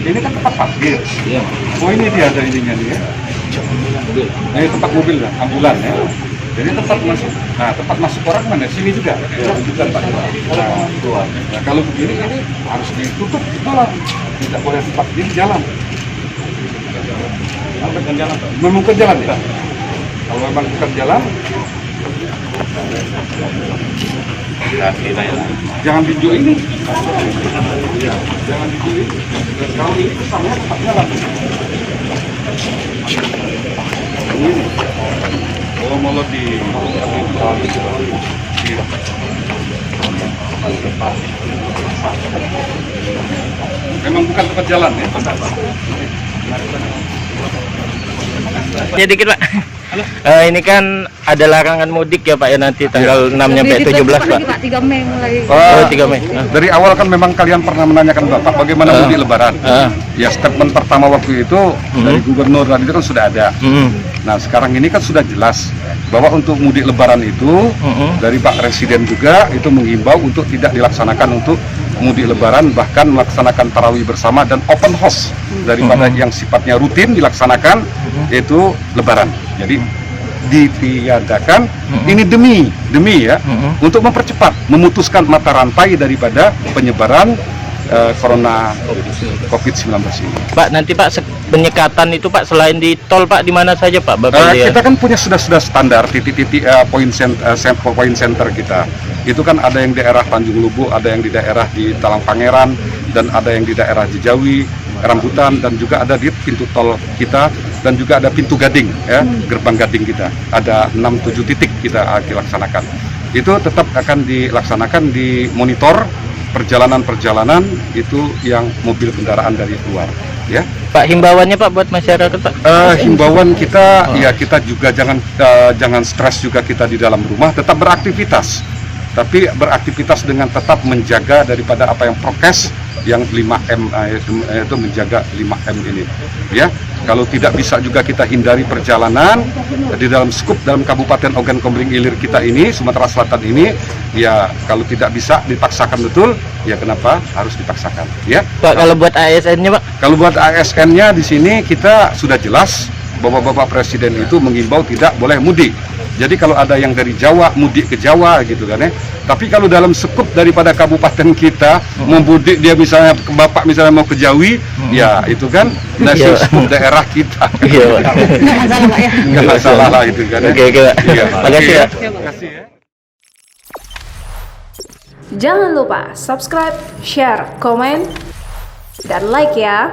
Ini kan tempat parkir. Iya. Oh ini dia ada ininya nih ya. Mobil. Nah, ini tempat mobil lah, ambulan ya. Jadi tempat masuk. Nah, tempat masuk orang mana? Sini juga. Ya, bukan Pak. Nah, kalau begini ini harus ditutup gitu lah. Tidak boleh tempat di jalan. Bukan jalan. Memang bukan jalan ya. Kalau memang bukan jalan, jangan dijual ini. Ya, jangan dijual ini. Dan kalau ini kesannya tempat jalan. Ini. Oh, malah di memang bukan tempat jalan ya. Ya dikit Pak. Ini kan ada larangan mudik ya Pak ya nanti tanggal 6 sampai 17 Pak. 3 Mei mulai. Oh, 3 Mei. Dari awal kan memang kalian pernah menanyakan Bapak bagaimana mudik lebaran. Ya statement pertama waktu itu dari gubernur tadi itu kan sudah ada. Nah sekarang ini kan sudah jelas bahwa untuk mudik lebaran itu dari Pak Presiden juga itu menghimbau untuk tidak dilaksanakan untuk mudik lebaran, bahkan melaksanakan tarawih bersama dan open house daripada yang sifatnya rutin dilaksanakan yaitu lebaran. Jadi ditiadakan ini demi ya untuk mempercepat memutuskan mata rantai daripada penyebaran corona COVID-19 ini. Pak, nanti Pak penyekatan itu Pak selain di tol Pak di mana saja Pak? Kita kan punya sudah standar titik-titik point center kita. Itu kan ada yang daerah Tanjung Lubu, ada yang di daerah di Talang Pangeran, dan ada yang di daerah Cijawi, Rambutan, dan juga ada di pintu tol kita, dan juga ada pintu Gading ya, gerbang Gading kita. Ada 6-7 titik kita laksanakan. Itu tetap akan dilaksanakan di monitor perjalanan itu yang mobil kendaraan dari luar ya. Pak, himbauannya Pak buat masyarakat Pak? Himbauan kita ya kita juga jangan stres juga kita di dalam rumah, tetap beraktivitas. Tapi beraktivitas dengan tetap menjaga daripada apa yang prokes yang 5M itu menjaga 5M ini ya. Kalau tidak bisa juga kita hindari perjalanan di dalam skup dalam Kabupaten Ogan Komering Ilir kita ini, Sumatera Selatan ini, ya kalau tidak bisa dipaksakan betul, ya kenapa harus dipaksakan ya. Pak, kalau buat ASN-nya Pak? Kalau buat ASN-nya di sini kita sudah jelas bahwa Bapak Presiden itu mengimbau tidak boleh mudik. Jadi kalau ada yang dari Jawa mudik ke Jawa gitu kan ya. Tapi kalau dalam skup daripada kabupaten kita mau mudik dia misalnya Bapak misalnya mau ke Jawi, ya itu kan nasional skup daerah kita. Iya. Nggak masalah Pak ya. Nggak masalah lah itu kan. Oke. Iya. Makasih ya. Makasih ya. Jangan lupa subscribe, share, komen, dan like ya.